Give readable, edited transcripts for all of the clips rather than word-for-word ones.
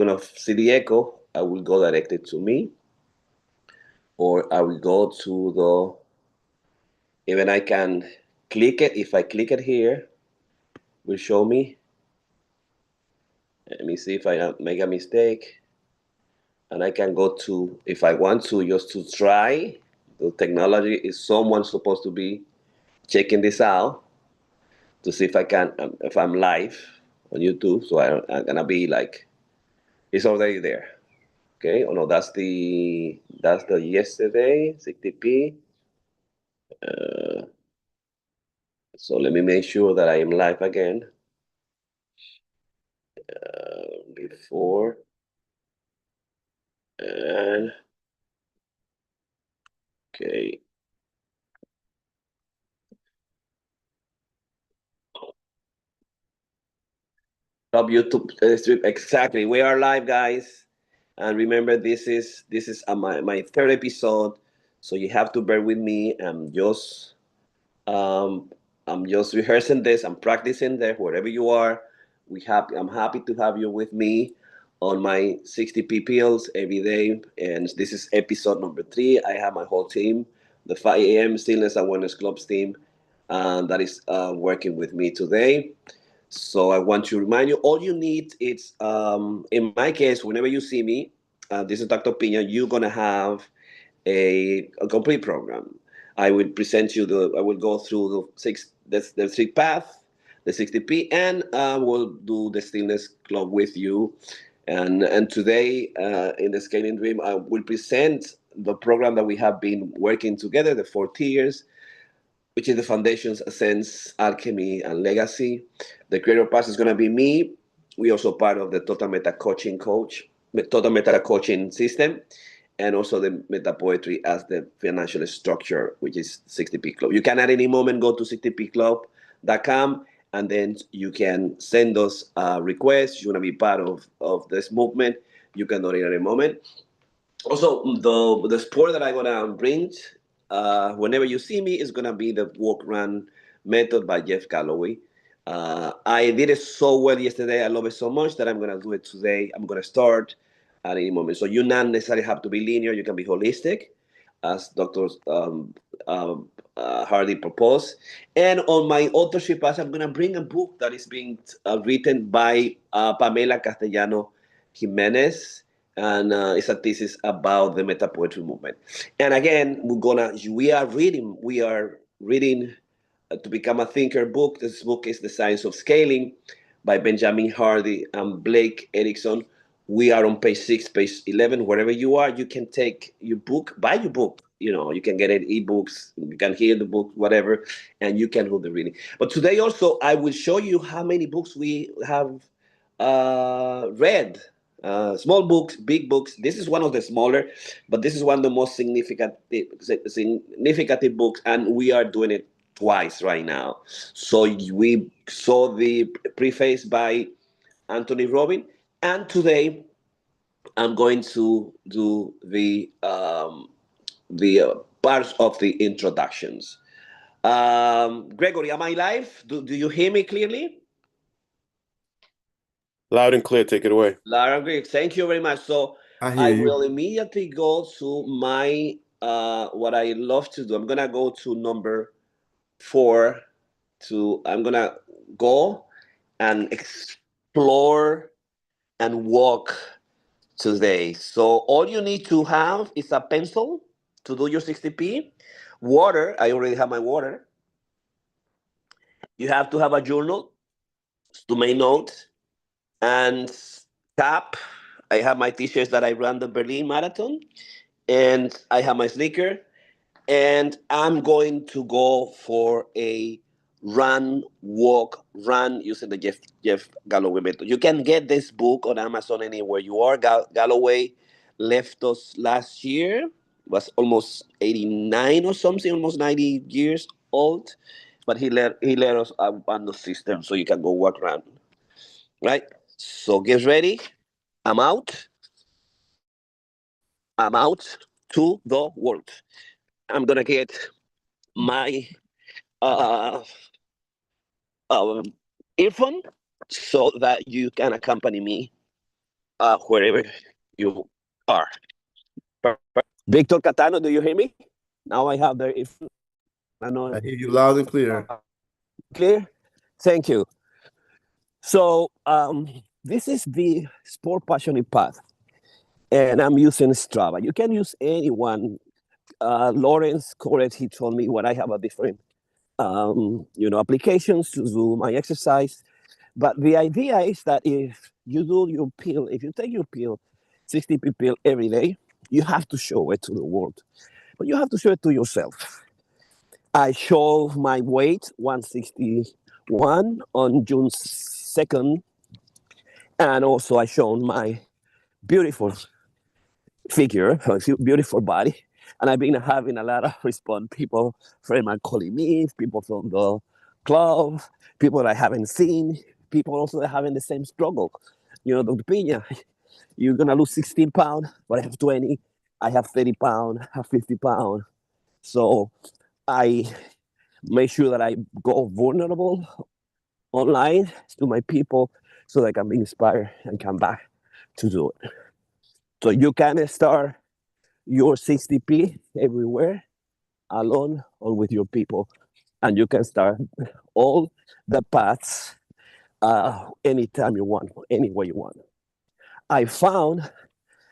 gonna see the echo, I will go directly to me, or I will go to the, even I can click it. If I click it here, will show me. Let me see if I make a mistake. And I can go to, if I want to, just to try. The technology is someone supposed to be checking this out to see if I can, if I'm live on YouTube. So I'm gonna be like, it's already there. Okay. Oh no, that's the yesterday 6TP. Uh, so let me make sure that I am live again. Before and okay. Top YouTube stream. Exactly. We are live, guys. And remember, this is my third episode, so you have to bear with me. Um I'm just rehearsing this. I'm practicing there. Wherever you are, I'm happy to have you with me on my 60 PPLs every day. And this is episode number 3. I have my whole team, the 5 a.m. Stillness Awareness Clubs team, that is working with me today. So I want to remind you, all you need is, in my case, whenever you see me, this is Dr. Piña, you're gonna have a complete program. I will go through the six path, the 60P, and we'll do the Stillness Club with you. And today, in the Scaling Dream, I will present the program that we have been working together, the 4 tiers, which is the foundations, ascents, alchemy, and legacy. The creator path is going to be me. We also part of the Total Meta Coaching system, and also the Meta Poetry as the financial structure, which is 60P Club. You can at any moment go to 60pclub.com, and then you can send us requests. You want to be part of this movement, you can donate at any moment. Also, the sport that I'm gonna bring, whenever you see me, is gonna be the walk run method by Jeff Galloway. I did it so well yesterday. I love it so much that I'm gonna do it today. I'm gonna start at any moment. So you not necessarily have to be linear. You can be holistic, as Dr. Hardy proposed. And on my authorship pass, I'm gonna bring a book that is being written by Pamela Castellano Jimenez, and it's a thesis about the meta poetry movement. And again, we are reading to become a thinker book. This book is The Science of Scaling by Benjamin Hardy and Blake Erickson. We are on page 6, page 11. Wherever you are, you can take your book, buy your book. You can get it ebooks, you can hear the book, whatever, and you can do the reading. But today also, I will show you how many books we have read. Small books, big books. This is one of the smaller, but this is one of the most significant books, and we are doing it twice right now. So we saw the preface by Anthony Robin, and today I'm going to do the parts of the introductions. Gregory, am I live? Do you hear me clearly? Loud and clear. Take it away. Lara, great. Thank you very much. So I I hear you. will immediately go to my what I love to do. I'm gonna go to number 4. I'm gonna go and explore and walk today. So all you need to have is a pencil to do your 60p. Water. I already have my water. You have to have a journal to make notes, and cap. I have my t-shirts that I ran the Berlin Marathon, and I have my sneaker, and I'm going to go for a run using the Jeff Galloway method. You can get this book on Amazon anywhere you are. Galloway left us last year, was almost 89 or something, almost 90 years old, but he let us on the system so you can go walk around. Right? So get ready. I'm out. I'm out to the world. I'm gonna get my uh, um, earphone so that you can accompany me wherever you are. Victor Catano, do you hear me? Now I have the if I know I hear you loud and clear. clear. Thank you. So this is the Sport Passionate Path, and I'm using Strava. You can use anyone. Lawrence Correct, he told me what I have a different applications to do my exercise. But the idea is that if you do your pill, if you take your pill, 60p pill every day, you have to show it to the world. But you have to show it to yourself. I show my weight, 161 on June 2nd. And also I shown my beautiful figure, beautiful body. And I've been having a lot of response. People, friends are calling me, people from the club, people that I haven't seen, people also that having the same struggle. Dr. Piña, you're gonna lose 16 pounds, but I have 20, I have 30 pounds, I have 50 pounds. So I make sure that I go vulnerable online to my people so that I can be inspired and come back to do it. So you can start your 60p everywhere, alone or with your people, and you can start all the paths anytime you want, anywhere you want. I found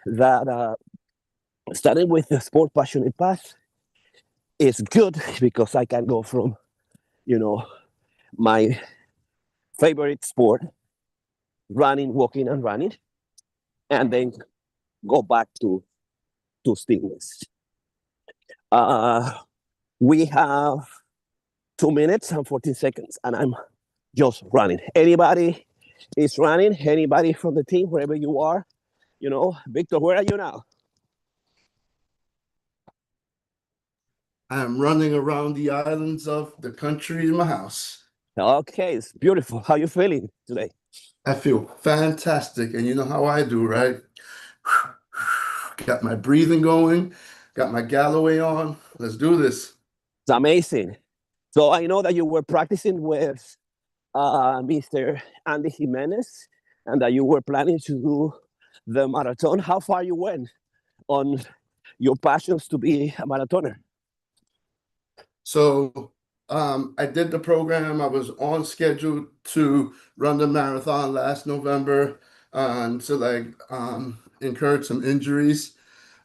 that starting with the sport passionate path is good because I can go from, my favorite sport, running, walking, and running, and then go back to stillness. We have 2 minutes and 14 seconds, and I'm just running. Anybody is running? Anybody from the team, wherever you are? Victor, where are you now? I am running around the islands of the country in my house. Okay, it's beautiful. How you feeling today? I feel fantastic. And you know how I do, right? Got my breathing going, got my Galloway on. Let's do this. It's amazing. So I know that you were practicing with Mr. Andy Jimenez and that you were planning to do the marathon. How far you went on your passions to be a marathoner? So I did the program. I was on schedule to run the marathon last November until I incurred some injuries.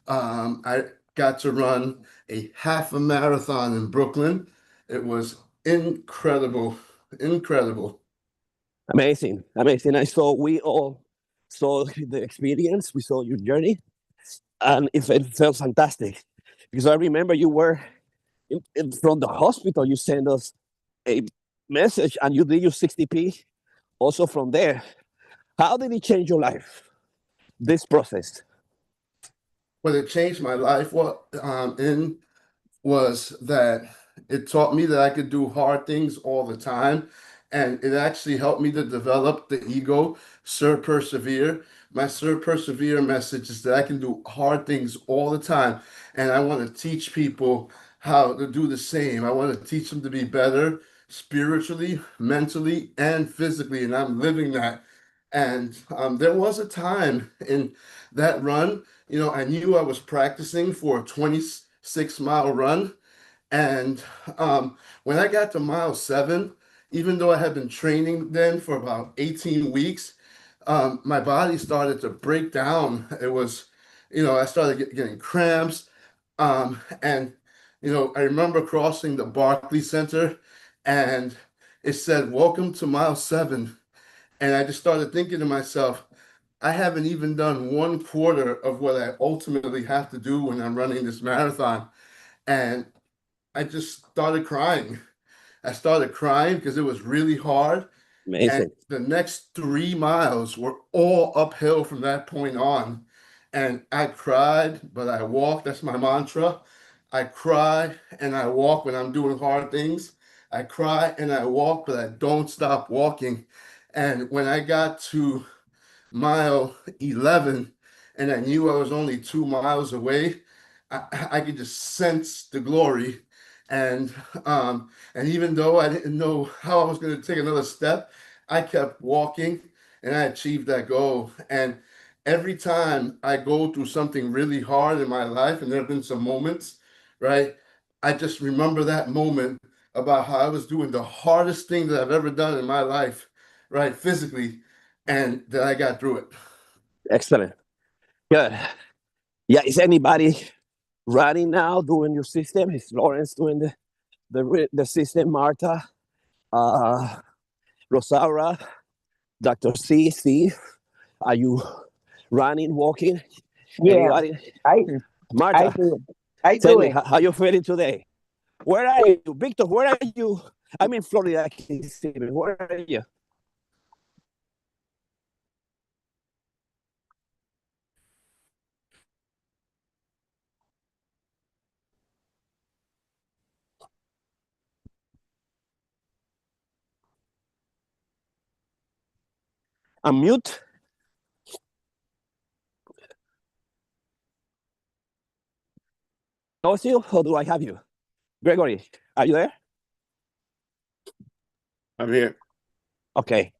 I got to run a half a marathon in Brooklyn. It was incredible, incredible. Amazing, amazing. We all saw the experience. We saw your journey, and it felt fantastic because I remember you were from the hospital. You sent us a message, and you did your 60p also from there. How did it change your life? This process. What it changed my life in was that it taught me that I could do hard things all the time. And it actually helped me to develop the ego, Sir Persevere. My Sir Persevere message is that I can do hard things all the time. And I want to teach people how to do the same. I want to teach them to be better spiritually, mentally, and physically. And I'm living that. And there was a time in that run, I knew I was practicing for a 26-mile run. And when I got to mile 7, even though I had been training then for about 18 weeks, my body started to break down. It was, I started getting cramps. And I remember crossing the Barclays Center and it said, "Welcome to mile 7." And I just started thinking to myself, I haven't even done 1/4 of what I ultimately have to do when I'm running this marathon. And I just started crying. I started crying because it was really hard. And Amazing. the next 3 miles were all uphill from that point on. And I cried, but I walked. That's my mantra. I cry and I walk when I'm doing hard things. I cry and I walk, but I don't stop walking. And when I got to mile 11 and I knew I was only 2 miles away, I could just sense the glory. And and even though I didn't know how I was going to take another step, I kept walking and I achieved that goal. And every time I go through something really hard in my life, and there have been some moments, right? I just remember that moment about how I was doing the hardest thing that I've ever done in my life, right? Physically, and that I got through it. Excellent. Good. Yeah, is anybody running now doing your system? Is Lawrence doing the system? Marta, uh, Rosaura, Dr. C, Steve, are you running, walking? Yeah, Anybody? I I Marta, do. I tell do me it. how you feeling today. Where are you, Victor? Where are you? I'm in Florida. I can see me. Where are you? I'm mute. You, or do I have you? Gregory, are you there? I'm here. Okay.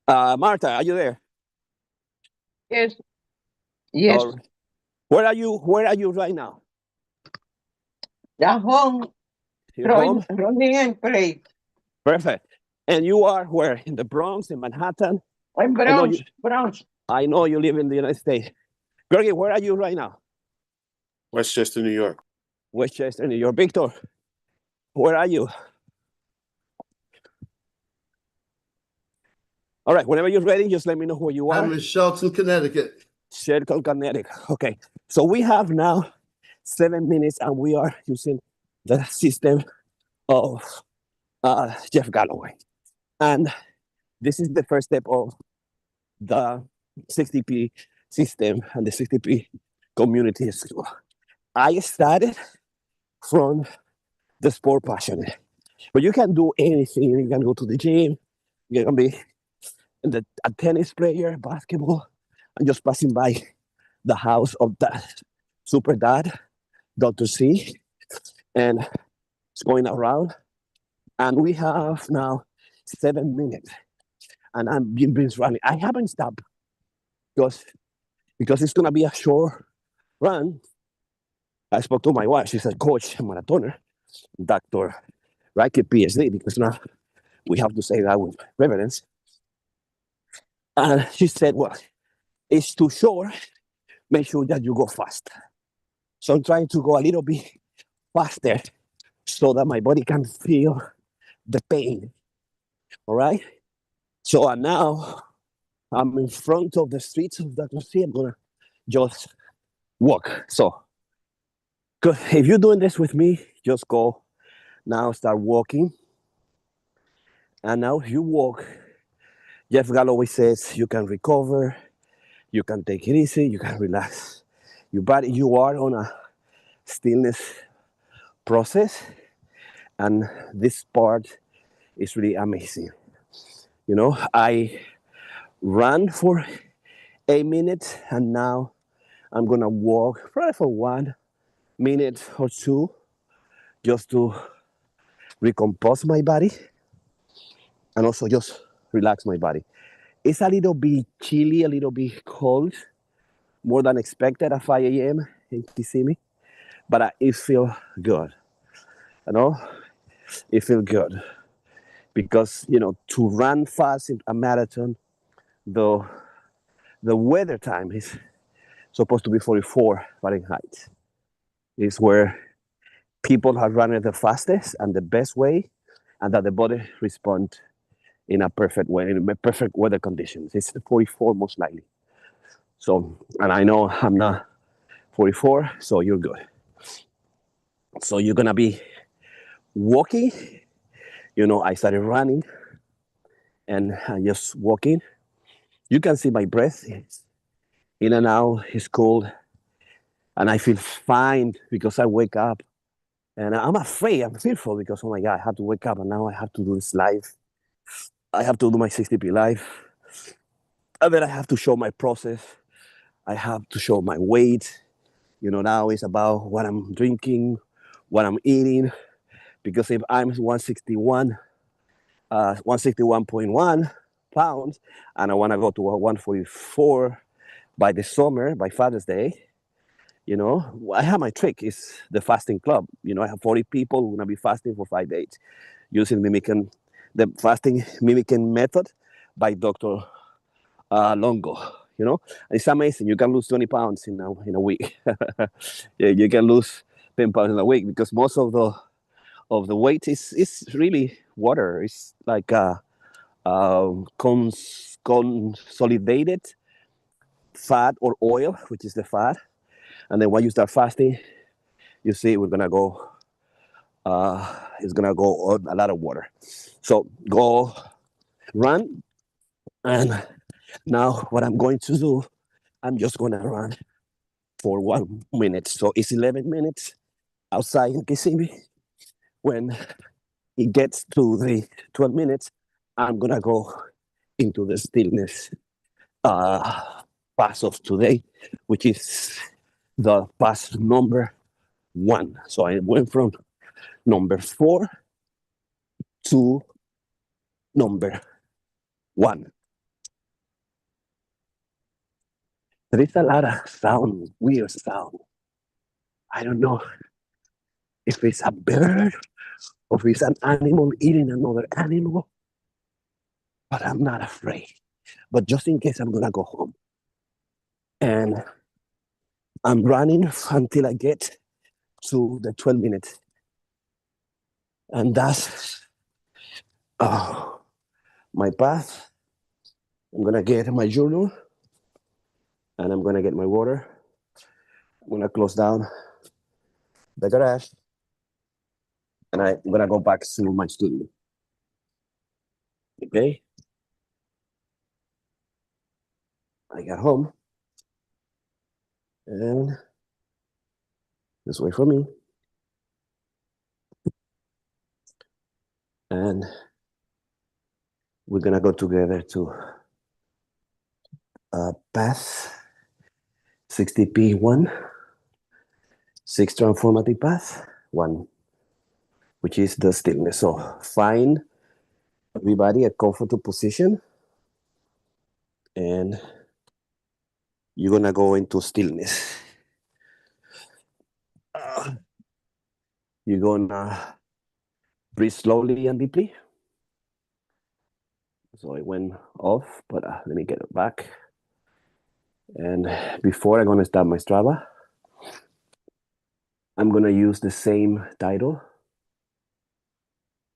Marta, are you there? Yes, yes. Or where are you? Where are you right now? At home, You're home? running and play. Perfect. And you are where? In the Bronx, in Manhattan? I'm I know you. Bronx. I know you live in the United States. Gregory, where are you right now? Westchester, New York. Westchester, New York. Victor, where are you? All right. Whenever you're ready, just let me know where you are. I'm in Shelton, Connecticut. Shelton, Connecticut. Okay. So we have now 7 minutes, and we are using the system of Jeff Galloway. And this is the first step of the 6TP system and the 6TP community school. I started from the sport passion, but you can do anything. You can go to the gym. You can be a tennis player, basketball, and just passing by the house of that super dad, Dr. C, and it's going around. And we have now 7 minutes, and I'm being running. I haven't stopped because it's gonna be a short run. I spoke to my wife. She's a coach, marathoner, Dr. Reiki, PhD, because now we have to say that with reverence. And she said, well, it's too short. Make sure that you go fast. So I'm trying to go a little bit faster so that my body can feel the pain. All right. So now I'm in front of the streets of Dr. C. I'm gonna just walk. So good. If you're doing this with me, just go now, start walking. And now if you walk, Jeff Galloway says you can recover, you can take it easy, you can relax your body. You are on a stillness process, and this part is really amazing. You know, I ran for 8 minutes, and now I'm gonna walk probably for 1 minute or two just to recompose my body and also just relax my body. It's a little bit chilly, a little bit cold, more than expected at 5 a.m. in Kissimmee, but it feels good. You know, it feels good because to run fast in a marathon, the the weather time is supposed to be 44 Fahrenheit. Is where people are running the fastest and the best way, and that the body responds in a perfect way, in perfect weather conditions. It's 44 most likely. So, and I know I'm not 44, so you're good. So you're gonna be walking. I started running and I'm just walking. You can see my breath in and out. It's cold, and I feel fine because I wake up. And I'm afraid, I'm fearful because, oh my God, I have to wake up and now I have to do this live. I have to do my 60p live. And then I have to show my process. I have to show my weight. Now it's about what I'm drinking, what I'm eating. Because if I'm 161.1 pounds and I want to go to 144, by the summer, by Father's Day, I have my trick is the fasting club. I have 40 people who are gonna be fasting for 5 days using the fasting mimicking method by Dr. Longo. It's amazing. You can lose 20 pounds in a week. Yeah, you can lose 10 pounds in a week because most of the weight is really water. It's like consolidated fat or oil, which is the fat. And then when you start fasting, you see we're gonna go. It's gonna go on a lot of water. So go run, and now what I'm going to do, I'm just gonna run for 1 minute. So it's 11 minutes outside in Kissimmee. When it gets to the 12 minutes, I'm gonna go into the stillness pass of today, which is the pass number 1. So I went from number 4 to number 1. There is a lot of sound, weird sound. I don't know if it's a bird or if it's an animal eating another animal, but I'm not afraid. But just in case, I'm gonna go home. And I'm running until I get to the 12 minutes. And that's my path. I'm gonna get my journal and I'm gonna get my water. I'm gonna close down the garage and I'm gonna go back to my studio. Okay? I got home and just wait for me. And we're gonna go together to path 6TP1, 6 transformative path 1, which is the stillness. So find everybody a comfortable position and you're gonna go into stillness. You're gonna breathe slowly and deeply. So it went off, but let me get it back. And before I'm gonna start my Strava, I'm gonna use the same title.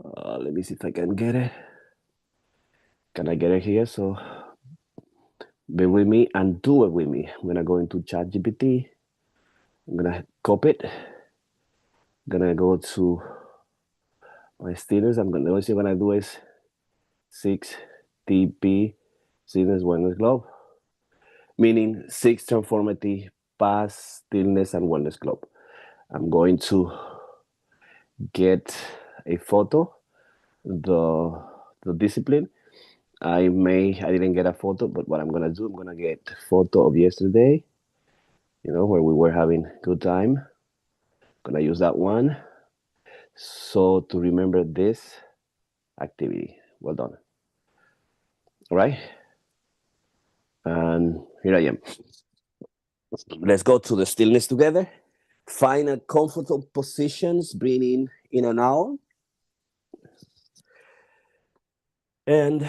Let me see if I can get it. Can I get it here? So be with me and do it with me. I'm gonna go into ChatGPT. I'm gonna copy it. I'm gonna go to my students. The only thing I'm gonna do is 6TP Stillness Wellness Club, meaning 6 transformative past stillness and wellness club. I'm going to get a photo, the discipline. I didn't get a photo, but what I'm gonna do, I'm gonna get a photo of yesterday, where we were having good time. Gonna use that one. So to remember this activity. Well done. All right. And here I am. Let's go to the stillness together. Find a comfortable positions, breathing in and out. And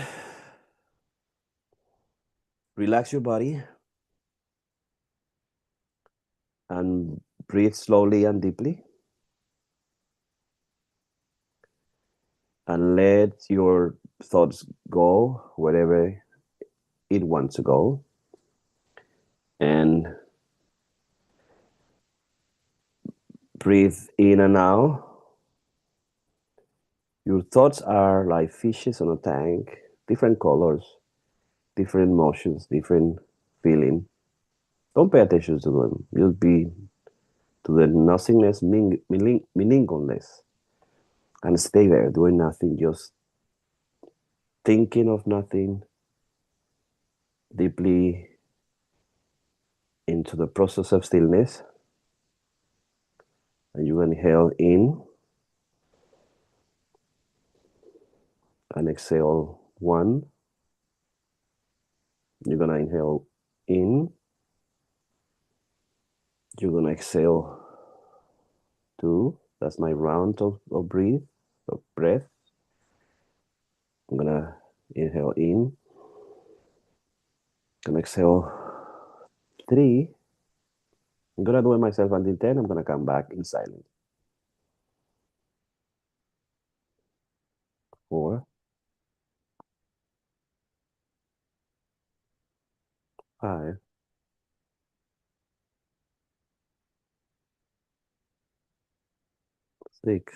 relax your body. And breathe slowly and deeply. And let your thoughts go wherever it wants to go. And breathe in and out. Your thoughts are like fishes on a tank, different colors, different emotions, different feeling. Don't pay attention to them. Just be to the nothingness, meaninglessness, and stay there doing nothing, just thinking of nothing, deeply into the process of stillness. And you inhale in and exhale 1. You're gonna inhale in You're gonna exhale 2. That's my round of breath. I'm gonna inhale in. Gonna exhale 3. I'm gonna do it myself until 10. I'm gonna come back in silence. 4, 5, 6,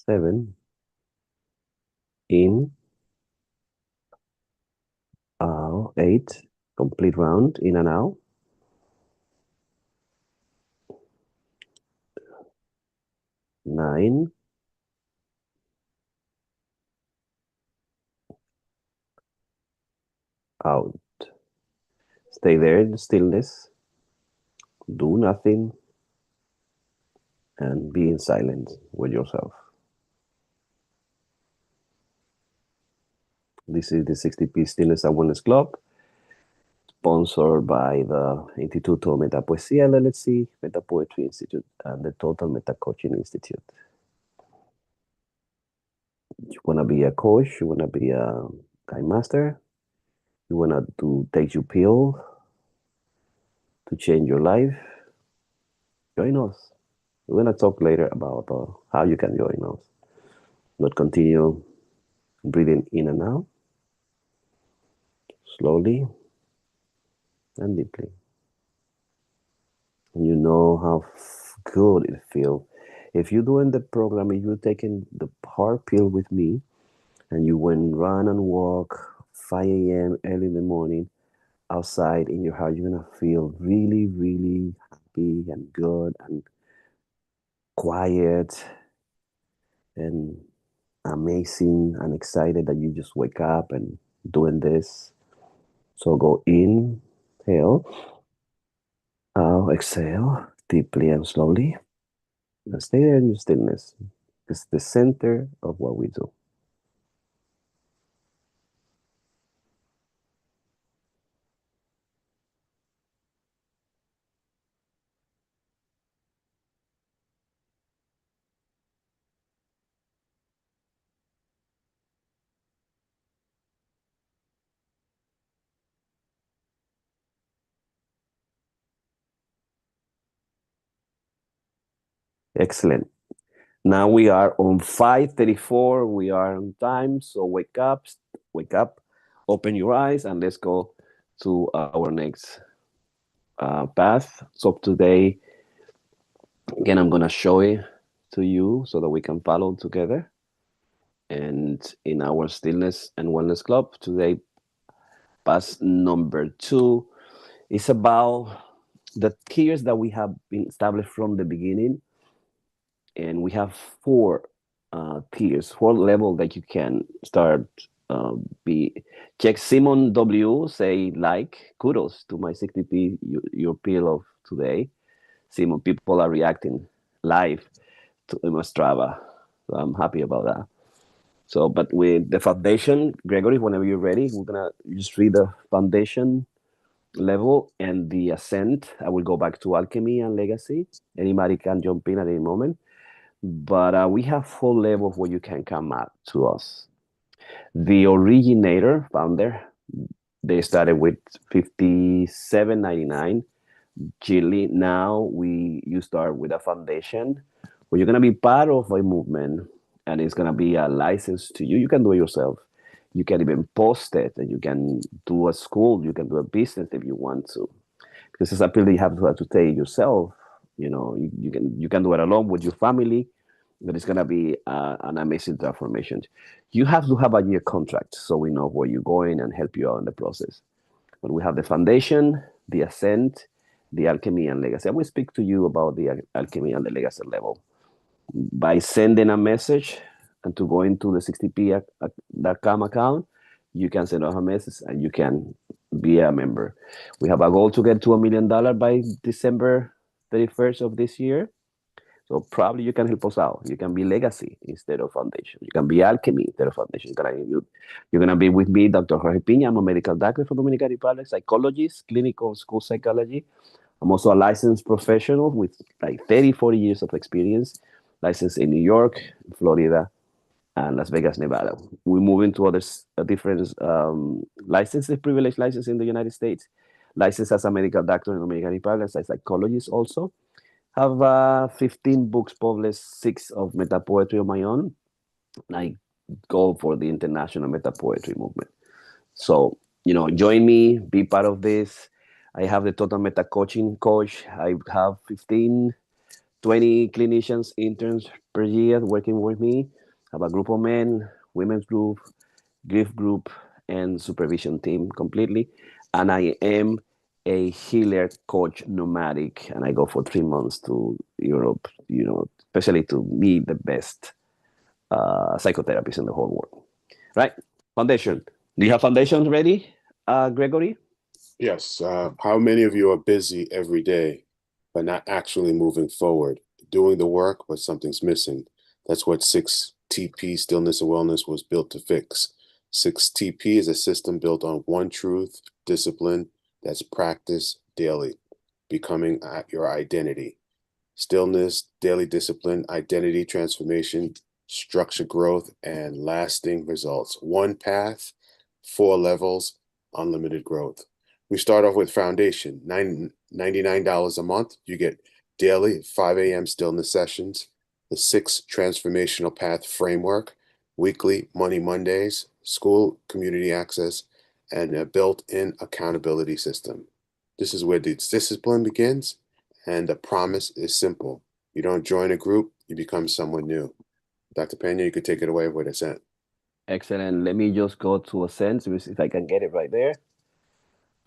7. In, out, 8. Complete round, in and out. 9. Out. Stay there in stillness. Do nothing. And be in silence with yourself. This is the 60P Stillness and Wellness Club, sponsored by the Instituto Metapoesía LLC, Meta Poetry Institute, and the Total Meta Coaching Institute. You want to be a coach, you want to be a guide master, you want to take your pill to change your life, join us. We're going to talk later about how you can join us. But continue breathing in and out, slowly and deeply. And you know how good it feels. If you're doing the program, if you're taking the hard pill with me, and you went run and walk 5 a.m. early in the morning outside in your house, you're gonna feel really, really happy and good and quiet and amazing and excited that you just wake up and doing this. So go in, inhale, out, exhale, deeply and slowly. And stay there in your stillness. It's the center of what we do. Excellent. Now we are on 5:34. We are on time. So wake up, open your eyes, and let's go to our next path. So today, again, I'm going to show it to you so that we can follow together. And in our Stillness and Wellness Club, today, path number 2 is about the tiers that we have been established from the beginning. And we have 4 tiers, 4 level that you can start. Be check Simon W. Say like kudos to my 60p your pill of today. Simon, people are reacting live to my Strava, so I'm happy about that. So, but with the foundation, Gregory, whenever you're ready, we're gonna just read the foundation level and the ascent. I will go back to alchemy and legacy. Anybody can jump in at any moment. But we have 4 levels where you can come up to us. The originator, founder, they started with $57.99 Chile. Now you start with a foundation where you're gonna be part of a movement, and it's gonna be a license to you. You can do it yourself. You can even post it, and you can do a school. You can do a business if you want to, because it's a pill that you have to take yourself. You know, you can do it alone with your family, but it's gonna be an amazing transformation. You have to have a year contract so we know where you're going and help you out in the process. But we have the foundation, the ascent, the alchemy and legacy. I will speak to you about the alchemy and the legacy level by sending a message and to go into the 60p.com account. You can send us a message and you can be a member. We have a goal to get to $1 million by December 31st of this year. So probably you can help us out. You can be legacy instead of foundation. You can be alchemy instead of foundation. You're gonna be with me, Dr. Jorge Piña. I'm a medical doctor from Dominican Republic, psychologist, clinical school psychology. I'm also a licensed professional with like 30, 40 years of experience, licensed in New York, Florida, and Las Vegas, Nevada. We move into other different licenses, privileged licenses in the United States. Licensed as a medical doctor in the Dominican Republic, as a psychologist also. Have 15 books published, 6 of meta poetry of my own. I go for the international meta poetry movement. So, join me, be part of this. I have the total meta coaching coach. I have 15, 20 clinicians, interns per year working with me. I have a group of men, women's group, grief group, and supervision team completely. And I am a healer coach nomadic, and I go for 3 months to Europe, especially to meet the best psychotherapists in the whole world. Right? Foundation. Do you have foundations ready, Gregory? Yes. How many of you are busy every day, but not actually moving forward, doing the work, but something's missing? That's what 6TP Stillness and Wellness was built to fix. 6TP is a system built on one truth, discipline that's practiced daily, becoming your identity. Stillness, daily discipline, identity transformation, structure growth, and lasting results. One path, 4 levels, unlimited growth. We start off with foundation, $99 a month. You get daily 5 a.m. stillness sessions, the 6 transformational path framework, weekly Money Mondays, school community access, and a built-in accountability system. This is where the discipline begins, and the promise is simple. You don't join a group, you become someone new. Dr. Pena, you could take it away with Ascent. Excellent. Let me just go to Ascent, if I can get it right there.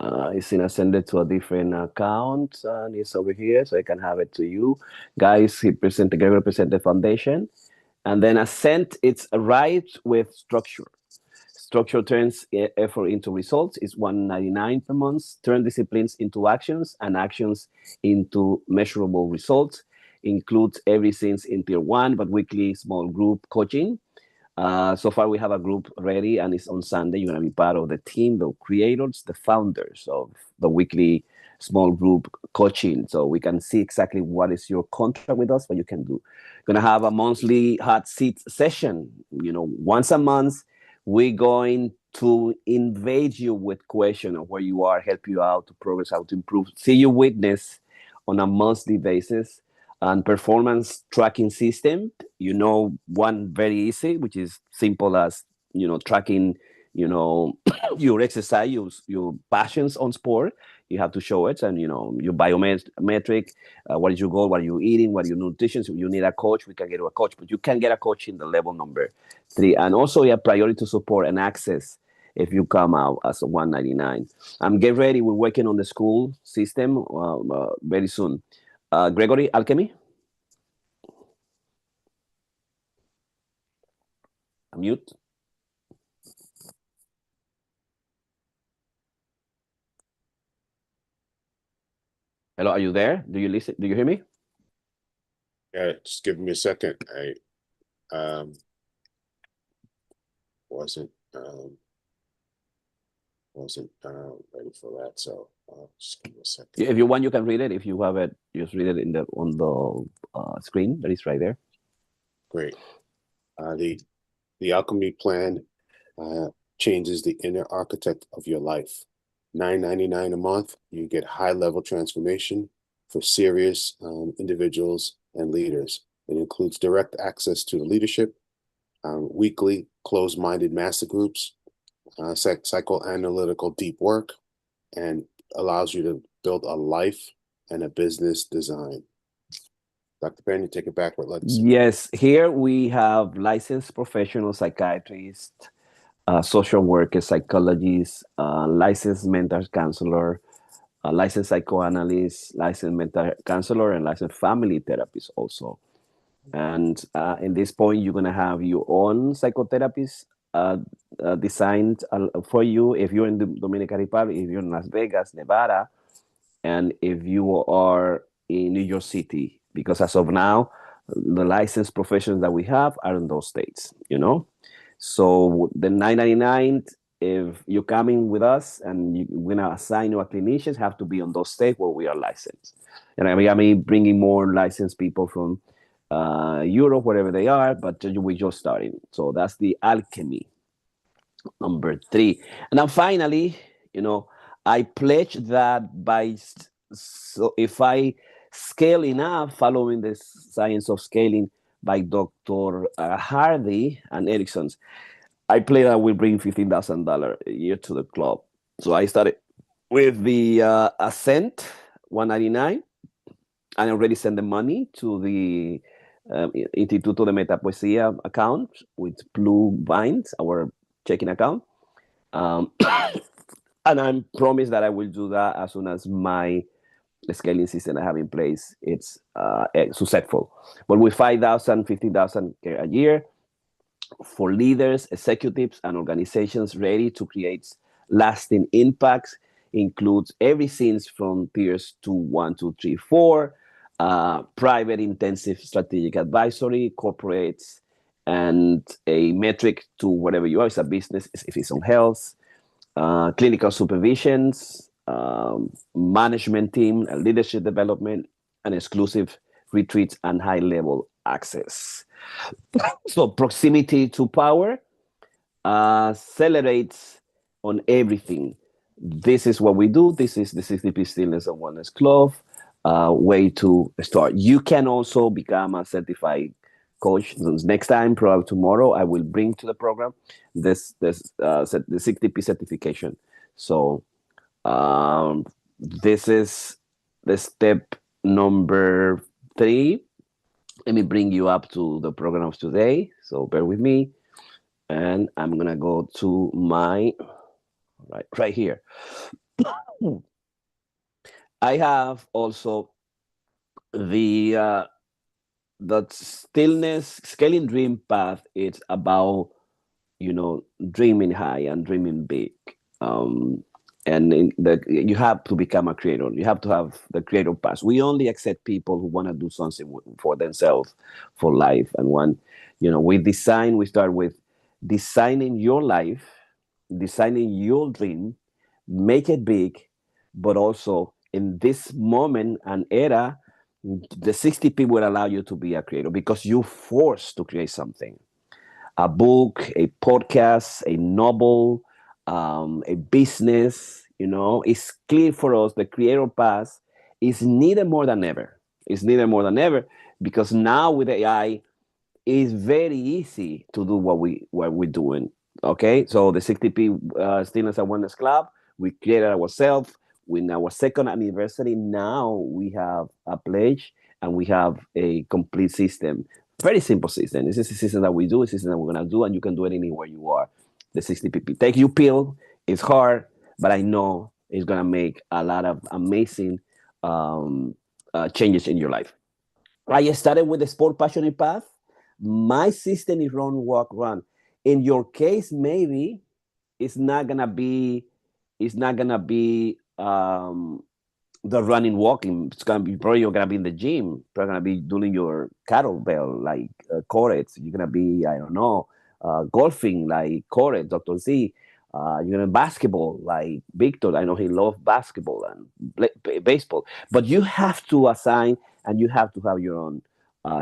It's in ascended to a different account, and it's over here, so I can have it to you. Guys, Gregory present the foundation. And then Ascent, it's right with structure. Structure turns effort into results. It's $199 per month. Turn disciplines into actions, and actions into measurable results. Includes everything in tier 1, but weekly small group coaching. So far, we have a group ready, and it's on Sunday. You're going to be part of the team, the creators, the founders of the weekly small group coaching. So we can see exactly what is your contract with us, what you can do. Going to have a monthly hot seat session. Once a month, we're going to invade you with questions of where you are, help you out to progress, how to improve, see you witness on a monthly basis. And performance tracking system, one very easy, which is simple as tracking your exercise, your passions on sport. You have to show it, and your biometric, what is your goal, what are you eating, what are your nutrition. So you need a coach, we can get you a coach, but you can get a coach in the level number 3. And also you have priority support and access if you come out as a $199. Get ready, we're working on the school system very soon. Gregory, alchemy? Mute. Hello, are you there? Do you listen? Do you hear me? Yeah, just give me a second. I wasn't ready for that, so just give me a second. If you want, you can read it. If you have it, just read it on the screen that is right there. Great. The alchemy plan changes the inner architect of your life. $9.99 a month, you get high-level transformation for serious individuals and leaders. It includes direct access to the leadership, weekly closed-minded master groups, psychoanalytical deep work, and allows you to build a life and a business design. Dr. Penny, take it back with let's. Yes, here we have licensed professional psychiatrists, social workers, psychologists, licensed mental counselor, licensed psychoanalyst, licensed mental counselor, and licensed family therapist also. And in this point, you're going to have your own psychotherapist designed for you if you're in the Dominican Republic, if you're in Las Vegas, Nevada, and if you are in New York City. Because as of now, the licensed professions that we have are in those states, you know. So the 999, if you're coming with us and we're gonna assign you a clinicians, have to be on those states where we are licensed. And I mean bringing more licensed people from Europe, wherever they are, but we're just starting. So that's the alchemy, number 3. And then finally, you know, I pledge that so if I scale enough, following the science of scaling by Dr. Hardy and Erickson's, I pledge that will bring $15,000 a year to the club. So I started with the Ascent 199, and I already sent the money to the Instituto de Metapoesía account with Blue Vines, our checking account. And I promise that I will do that as soon as my scaling system I have in place it's successful. But with 5,000, 15,000 a year for leaders, executives, and organizations ready to create lasting impacts, includes everything from tiers to 1, 2, 3, 4, private intensive strategic advisory, corporates, and a metric to whatever you are. It's a business, if it's on health, clinical supervisions, management team, and leadership development, and exclusive retreats and high-level access. So proximity to power accelerates on everything. This is what we do. This is the 6TP Stillness and Wellness Club way to start. You can also become a certified coach. Next time, probably tomorrow, I will bring to the program the 6TP certification. So this is the step number 3. Let me bring you up to the program of today. So bear with me. And I'm going to go to my, right here. I have also the stillness scaling dream path. It's about, you know, dreaming high and dreaming big. And you have to become a creator. You have to have the creator path. We only accept people who want to do something for themselves, for life. And we start with designing your life, designing your dream, make it big, but also in this moment and era, the 6TP will allow you to be a creator because you're forced to create something. A book, a podcast, a novel, a business, it's clear for us the creator path is needed more than ever. It's needed more than ever because now with AI, it's very easy to do what we're doing. Okay, so the 6TP Stillness and Wellness Club, we created ourselves. With our second anniversary, now we have a pledge and we have a complete system. Very simple system. This is a system that we do, a system that we're going to do, and you can do it anywhere you are. The 6TP. Take your pill. It's hard, but I know it's going to make a lot of amazing changes in your life. I started with the sport passionate path. My system is run, walk, run. In your case, maybe it's not going to be the running, walking. It's gonna be probably you're gonna be in the gym. You're gonna be doing your kettlebell like Coret. You're gonna be golfing like Coret, Dr. Z. You're gonna basketball like Victor. I know he loves basketball and baseball. But you have to assign and you have to have your own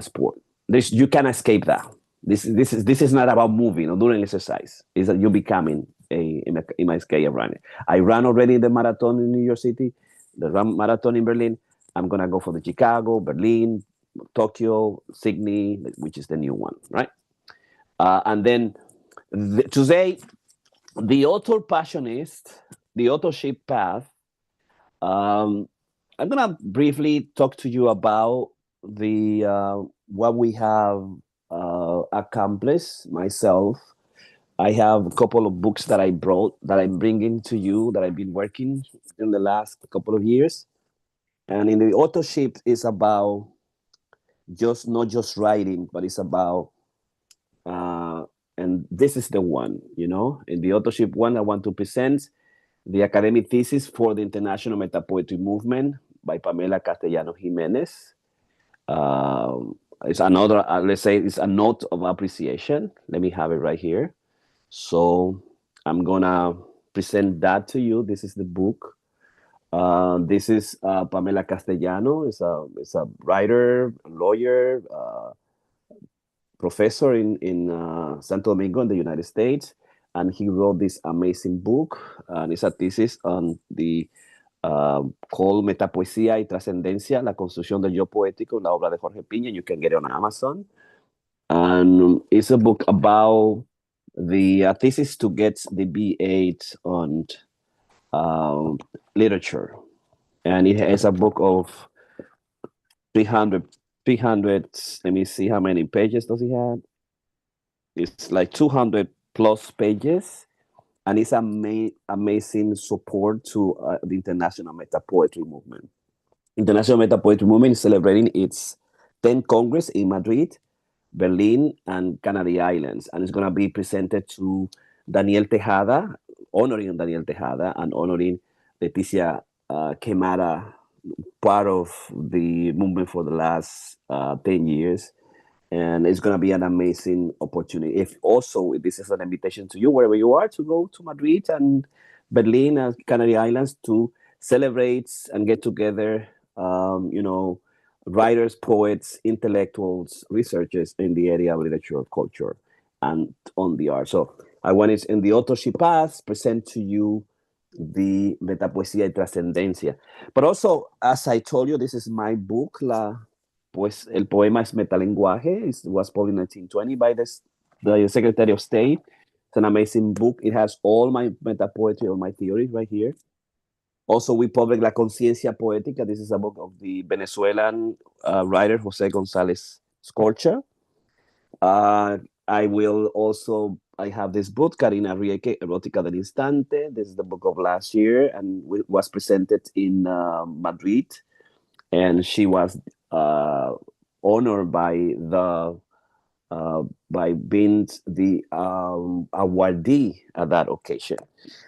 sport. You can't escape that. This is not about moving or doing exercise. It's that you're becoming in my scale of running. I ran already the marathon in New York City, the marathon in Berlin. I'm gonna go for the Chicago, Berlin, Tokyo, Sydney, which is the new one, right? And then today, the author passionist, the authorship path. I'm gonna briefly talk to you about the what we have accomplished myself. I have a couple of books that I brought that I'm bringing to you that I've been working in the last couple of years. And in the authorship is about not just writing, but it's about, and this is the one, in the authorship one, I want to present the academic thesis for the International Metapoetry Movement by Pamela Castellano Jimenez. it's another, let's say it's a note of appreciation. Let me have it right here. So I'm gonna present that to you. This is the book. This is Pamela Castellano. Is a writer, lawyer, professor in Santo Domingo in the United States, and he wrote this amazing book. And it's a thesis on the called Metapoesía y Trascendencia, la construcción del yo poético, la obra de Jorge Piña. You can get it on Amazon. And it's a book about the thesis to get the B8 on literature. And it is a book of 300, 300, let me see how many pages does he have. It's like 200 plus pages. And it's amazing support to the International Meta Poetry Movement. International Meta Poetry Movement is celebrating its 10th Congress in Madrid, Berlin, and Canary Islands. And it's going to be presented to Daniel Tejada, honoring Daniel Tejada and honoring Leticia Quemada, part of the movement for the last 10 years. And it's going to be an amazing opportunity. If also, this is an invitation to you, wherever you are, to go to Madrid and Berlin and Canary Islands to celebrate and get together, writers, poets, intellectuals, researchers in the area of literature, culture, and on the art. So I wanted in the authorship path present to you the Metapoesía y Trascendencia. But also, as I told you, this is my book, El Poema es Metalenguaje. It was published in 1920 by the Secretary of State. It's an amazing book. It has all my meta poetry, all my theories right here. Also, we published La Conciencia Poética. This is a book of the Venezuelan writer Jose González Scorcha. I have this book, Karina Rieke, Erótica del Instante. This is the book of last year and was presented in Madrid. And she was honored by being the awardee at that occasion.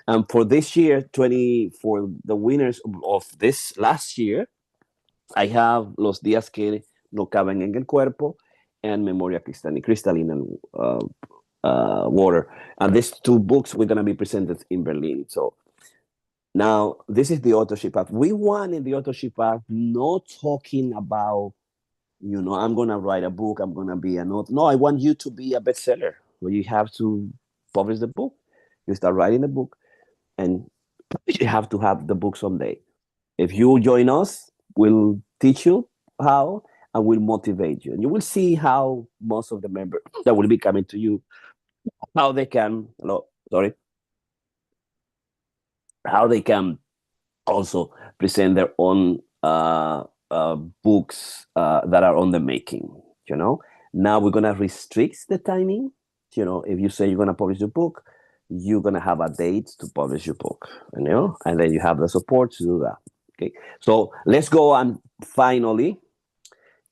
And for this year, for the winners of this last year, I have Los Días que no caben en el cuerpo and Memoria Cristalina Water. And these two books we're going to be presented in Berlin. So now this is the authorship path. We want in the authorship path not talking about, I'm going to write a book, I'm going to be an author. No, I want you to be a bestseller where you have to publish the book. You start writing the book and you have to have the book someday. If you join us, we'll teach you how and we'll motivate you. And you will see how most of the members that will be coming to you, how they can also present their own books that are on the making. Now we're going to restrict the timing. If you say you're going to publish a book, you're going to have a date to publish your book, and then you have the support to do that. Okay, so let's go on finally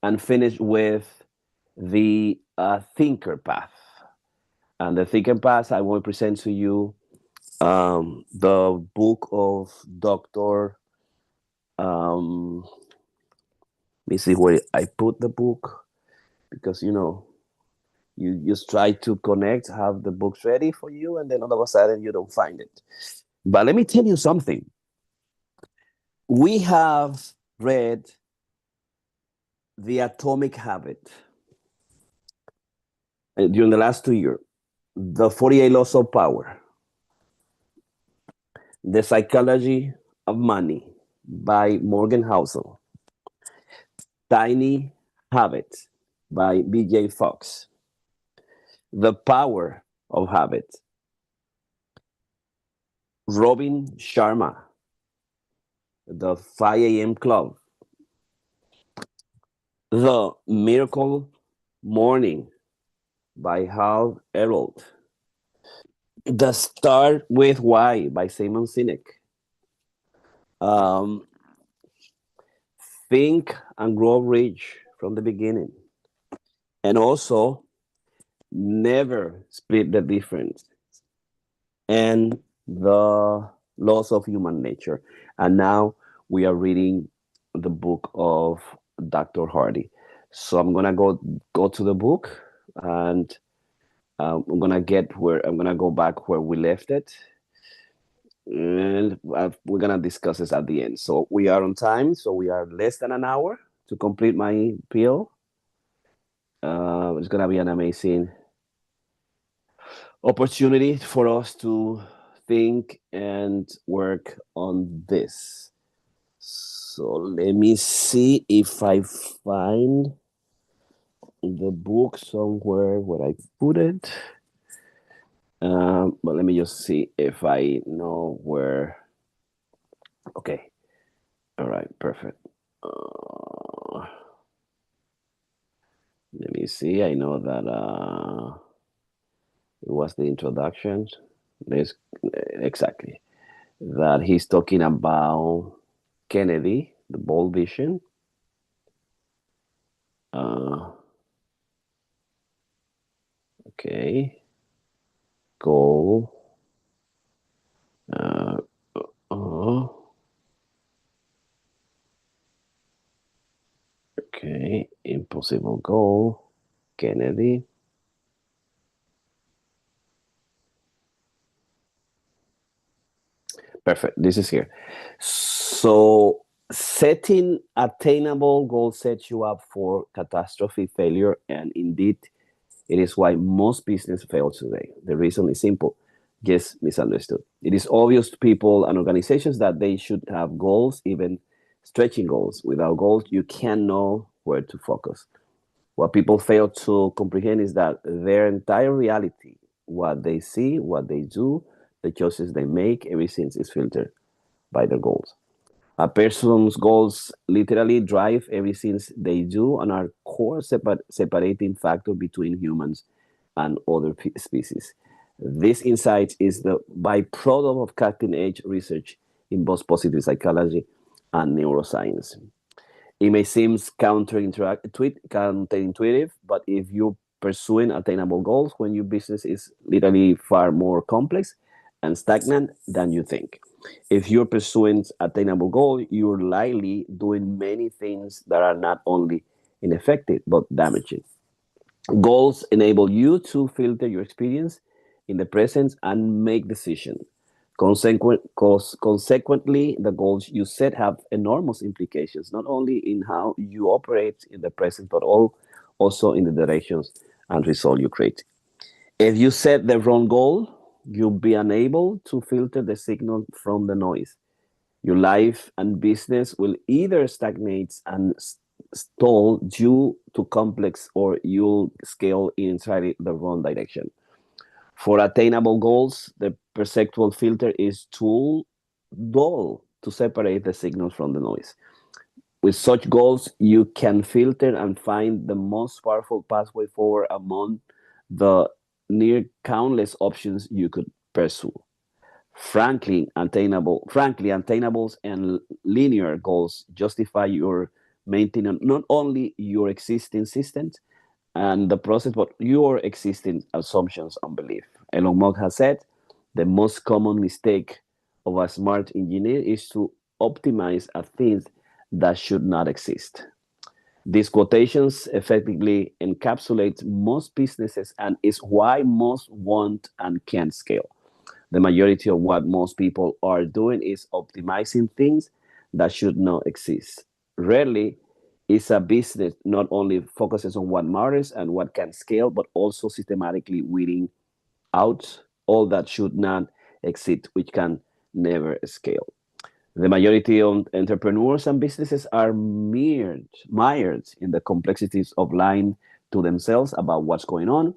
and finish with the thinker path. And the thinker path, I will present to you the book of Dr. Let me see where I put the book, because you just try to connect, have the books ready for you, and then all of a sudden you don't find it. But let me tell you something. We have read The Atomic Habit during the last 2 years, The 48 Laws of Power, The Psychology of Money by Morgan Housel, Tiny Habits by B.J. Fox, The Power of Habit, Robin Sharma, The 5 a.m. Club, The Miracle Morning by Hal Elrod, The Start With Why by Simon Sinek, Think and Grow Rich from the Beginning, and also Never Split the Difference, and The Laws of Human Nature. And now we are reading the book of Dr. Hardy. So I'm gonna go to the book, and I'm gonna go back where we left it, and we're gonna discuss this at the end. So we are on time. So we are less than an hour to complete my peel. It's gonna be an amazing opportunity for us to think and work on this. So let me see if I find the book somewhere where I put it. But let me just see if I know where. Okay. All right. Perfect. Let me see. I know that it was the introduction. There's exactly that he's talking about Kennedy, the bold vision. Okay. Goal. Uh, okay. Impossible goal. Kennedy. Perfect. This is here. So setting attainable goals sets you up for catastrophe failure, and indeed, it is why most business fail today. The reason is simple, just misunderstood. It is obvious to people and organizations that they should have goals, even stretching goals. Without goals, you can't know where to focus. What people fail to comprehend is that their entire reality, what they see, what they do, the choices they make, everything is filtered by their goals. A person's goals literally drive everything they do and are core separating factor between humans and other species. This insight is the byproduct of cutting edge research in both positive psychology and neuroscience. It may seem counterintuitive, but if you're pursuing attainable goals when your business is literally far more complex and stagnant than you think. If you're pursuing attainable goal, you're likely doing many things that are not only ineffective but damaging. Goals enable you to filter your experience in the present and make decisions. Consequently, the goals you set have enormous implications, not only in how you operate in the present, but also in the directions and results you create. If you set the wrong goal, you'll be unable to filter the signal from the noise. Your life and business will either stagnate and stall due to complex, or you'll scale in entirely the wrong direction. For attainable goals, the perceptual filter is too dull to separate the signals from the noise. With such goals, you can filter and find the most powerful pathway forward among the near countless options you could pursue. Frankly, and linear goals justify your maintenance not only your existing systems and the process, but your existing assumptions and belief. Elon Musk has said the most common mistake of a smart engineer is to optimize a thing that should not exist. These quotations effectively encapsulate most businesses and is why most want and can't scale. The majority of what most people are doing is optimizing things that should not exist. Rarely is a business not only focuses on what matters and what can scale, but also systematically weeding out all that should not exist, which can never scale. The majority of entrepreneurs and businesses are mired in the complexities of lying to themselves about what's going on.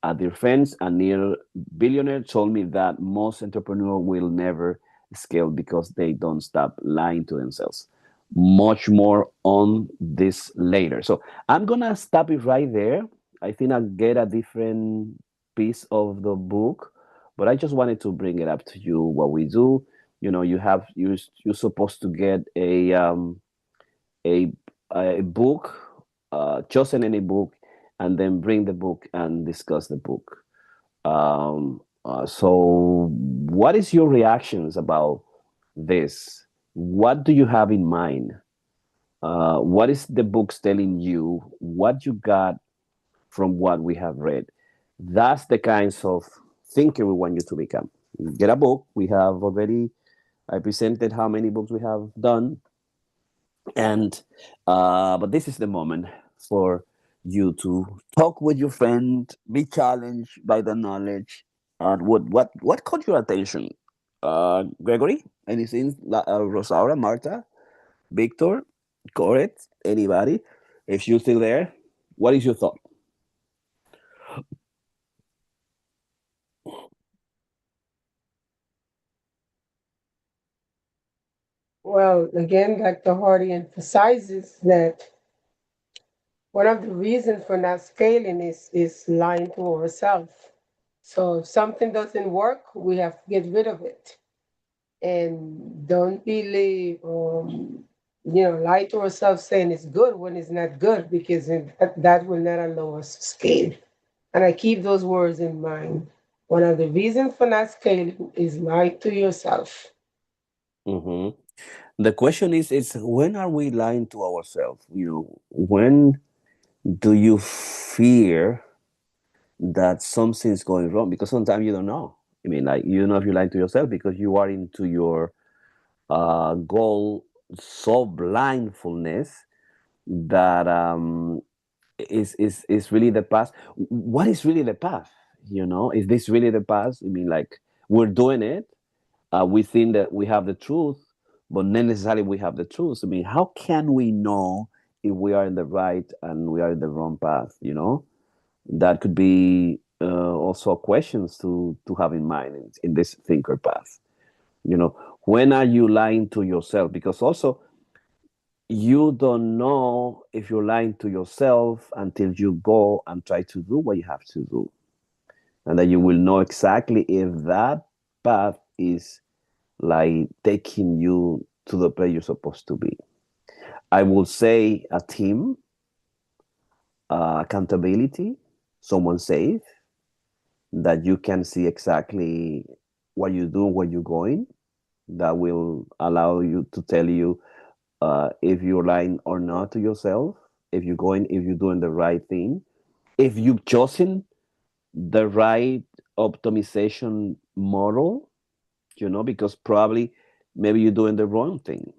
A dear friends, a near billionaire told me that most entrepreneurs will never scale because they don't stop lying to themselves. Much more on this later. So I'm gonna stop it right there. I think I'll get a different piece of the book, but I just wanted to bring it up to you what we do. You know, you're supposed to get a a book, chosen any book, and then bring the book and discuss the book. So what is your reactions about this? What do you have in mind? What is the books telling you? What you got from what we have read? That's the kinds of thinker we want you to become. Get a book. We have already, I presented how many books we have done. And but this is the moment for you to talk with your friend, be challenged by the knowledge. And what caught your attention? Gregory, anything? Rosaura, Marta, Victor, Coret, anybody? If you're still there, what is your thought? Well, again, Dr. Hardy emphasizes that one of the reasons for not scaling is lying to ourselves. So if something doesn't work, we have to get rid of it. And don't believe, lie to ourselves saying it's good when it's not good, because that will not allow us to scale. And I keep those words in mind. One of the reasons for not scaling is lie to yourself. Hmm. The question is when are we lying to ourselves? When do you fear that something's going wrong? Because sometimes you don't know. I mean, like you don't know if you're lying to yourself because you are into your goal so blindfulness that is really the past. What is really the path? Is this really the past? I mean, like we're doing it. We think that we have the truth, but not necessarily we have the truth. I mean, how can we know if we are in the right and we are in the wrong path? That could be also questions to have in mind in this thinker path. When are you lying to yourself? Because also you don't know if you're lying to yourself until you go and try to do what you have to do. And then you will know exactly if that path is like taking you to the place you're supposed to be. I will say a team, accountability, someone safe, that you can see exactly what you do, where you're going, that will allow you to tell you if you're lying or not to yourself, if you're doing the right thing, if you've chosen the right optimization model, because probably maybe you're doing the wrong thing,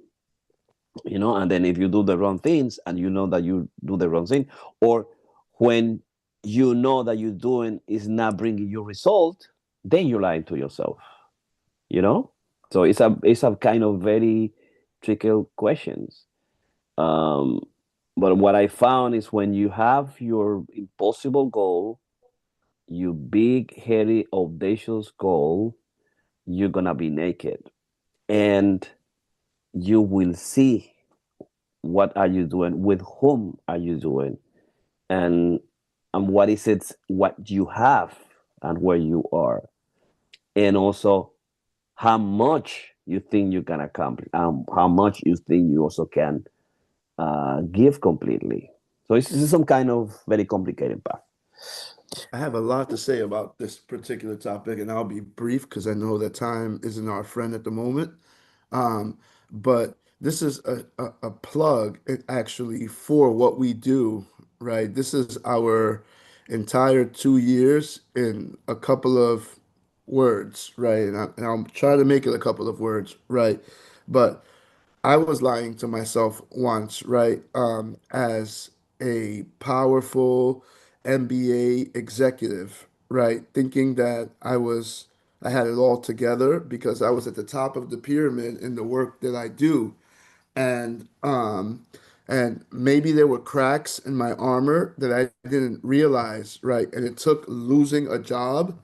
and then if you do the wrong things and you know that you do the wrong thing, or when you know that you're doing is not bringing you result, then you're lying to yourself, you know? So it's a kind of very tricky questions. Um, but what I found is when you have your impossible goal, your big, hairy, audacious goal, you're gonna be naked, and you will see what are you doing, with whom are you doing, and what is it, what you have, and where you are, and also how much you think you can accomplish, how much you think you also can give completely. So it's some kind of very complicated path. I have a lot to say about this particular topic, and I'll be brief because I know that time isn't our friend at the moment. Um, but this is a plug actually for what we do, right? This is our entire 2 years in a couple of words, right? And I'll try to make it a couple of words, right? But I was lying to myself once, right? As a powerful MBA executive, right? Thinking that I had it all together because I was at the top of the pyramid in the work that I do. And and maybe there were cracks in my armor that I didn't realize, right? And it took losing a job,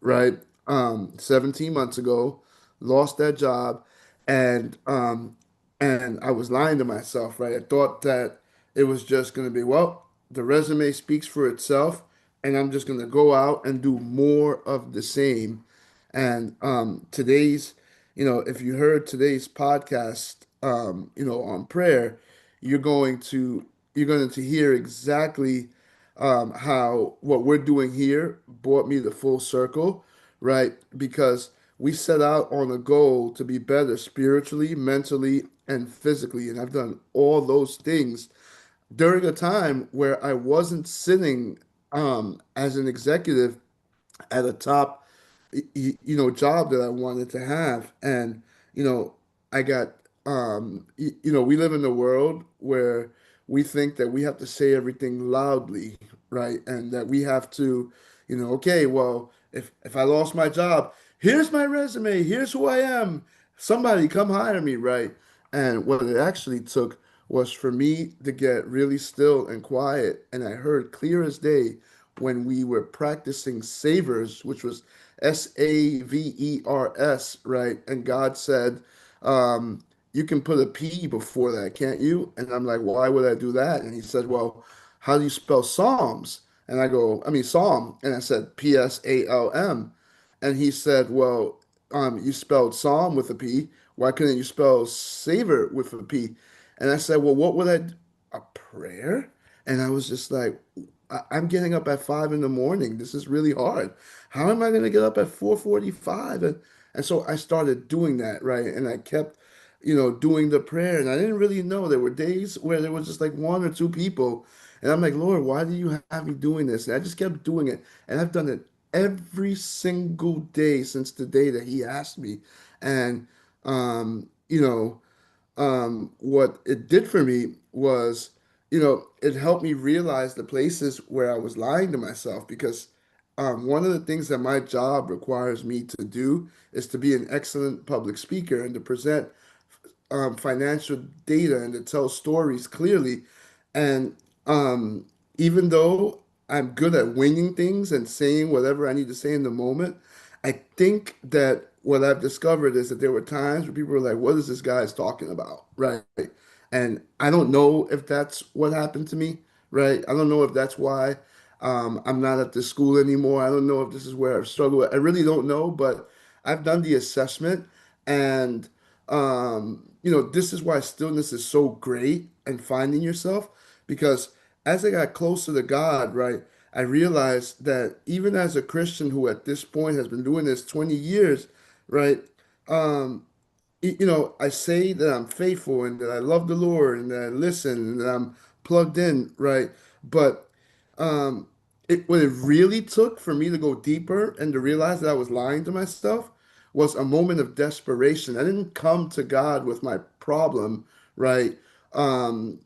right? 17 months ago, lost that job, and I was lying to myself, right? I thought that it was just going to be, well, the resume speaks for itself, and I'm just going to go out and do more of the same. And if you heard today's podcast, on prayer, you're going to hear exactly how what we're doing here brought me the full circle, right? Because we set out on a goal to be better spiritually, mentally, and physically. And I've done all those things during a time where I wasn't sitting as an executive at a top job that I wanted to have. And you know I got we live in a world where we think that we have to say everything loudly, right? And that we have to, okay, well, if I lost my job, here's my resume, here's who I am, somebody come hire me, right? And what it actually took was for me to get really still and quiet, and I heard clear as day when we were practicing savers, which was Savers, right? And God said, you can put a P before that, can't you? And I'm like, why would I do that? And he said, well, how do you spell Psalms? And I go, I mean, Psalm. And I said, Psalm. And he said, well, you spelled Psalm with a P. Why couldn't you spell savor with a P? And I said, well, what would I do? A prayer? And I was just like, I'm getting up at 5 in the morning. This is really hard. How am I going to get up at 4:45? And so I started doing that, right? And I kept, doing the prayer. And I didn't really know. There were days where there was just like one or two people. And I'm like, Lord, why do you have me doing this? And I just kept doing it. And I've done it every single day since the day that he asked me. And, um, you know, what it did for me was, it helped me realize the places where I was lying to myself because one of the things that my job requires me to do is to be an excellent public speaker and to present financial data and to tell stories clearly. And even though I'm good at winging things and saying whatever I need to say in the moment, I think that what I've discovered is that there were times where people were like, what is this guy's talking about? Right. And I don't know if that's what happened to me. Right. I don't know if that's why I'm not at this school anymore. I don't know if this is where I've struggled. I really don't know, but I've done the assessment and this is why stillness is so great and finding yourself because as I got closer to God, right, I realized that even as a Christian who at this point has been doing this 20 years, right, um, I say that I'm faithful and that I love the Lord and that I listen and that I'm plugged in, right? But um, what it really took for me to go deeper and to realize that I was lying to myself was a moment of desperation. I didn't come to God with my problem, right? Um,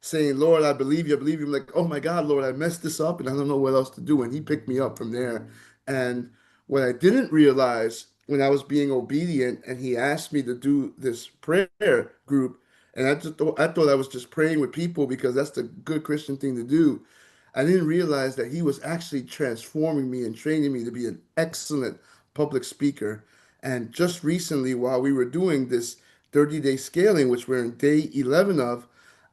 saying, Lord, I believe you, I believe you. I'm like, oh my God, Lord, I messed this up and I don't know what else to do. And he picked me up from there. And what I didn't realize when I was being obedient and he asked me to do this prayer group, and I thought I was just praying with people because that's the good Christian thing to do. I didn't realize that he was actually transforming me and training me to be an excellent public speaker. And just recently, while we were doing this 30-day scaling, which we're in day 11 of,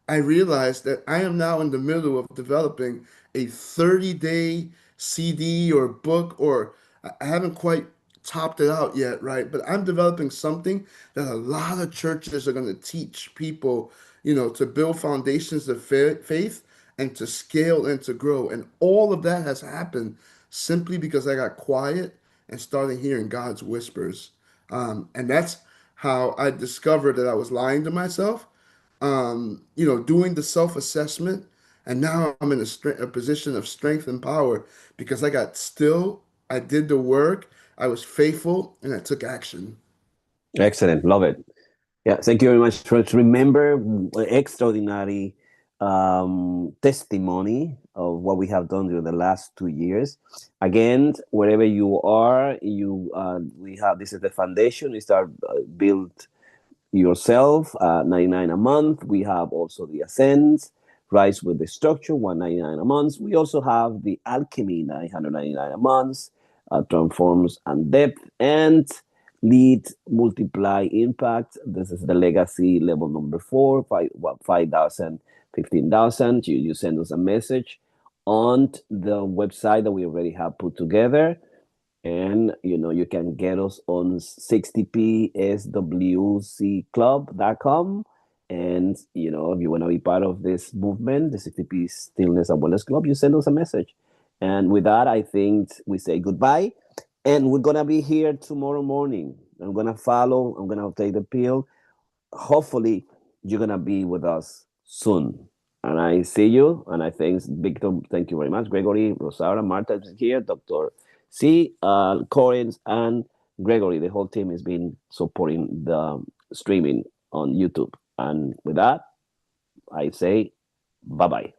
I realized that I am now in the middle of developing a 30-day CD or book, or I haven't quite topped it out yet, right? But I'm developing something that a lot of churches are going to teach people, to build foundations of faith and to scale and to grow. And all of that has happened simply because I got quiet and started hearing God's whispers. And that's how I discovered that I was lying to myself, doing the self-assessment. And now I'm in a position of strength and power because I got still, I did the work, I was faithful, and I took action. Excellent. Love it. Yeah, thank you very much. Remember, extraordinary testimony of what we have done during the last 2 years. Again, wherever you are, we have, this is the foundation. We start build yourself, 99 a month. We have also the Ascends, Rise with the Structure, 199 a month. We also have the Alchemy, 999 a month, Transforms and Depth, and Lead, Multiply, Impact. This is the Legacy level number 4, 5,000, 15,000. You send us a message on the website that we already have put together. And you can get us on 6TPSWC club.com. And if you want to be part of this movement, the 6TP Stillness and Wellness Club, you send us a message. And with that, I think we say goodbye. And we're gonna be here tomorrow morning. I'm gonna take the pill hopefully you're gonna be with us soon. And I see you, and I thank Victor. Thank you very much, Gregory, Rosaura, Marta is here, Doctor C, Corins, and Gregory. The whole team has been supporting the streaming on YouTube. And with that, I say bye bye.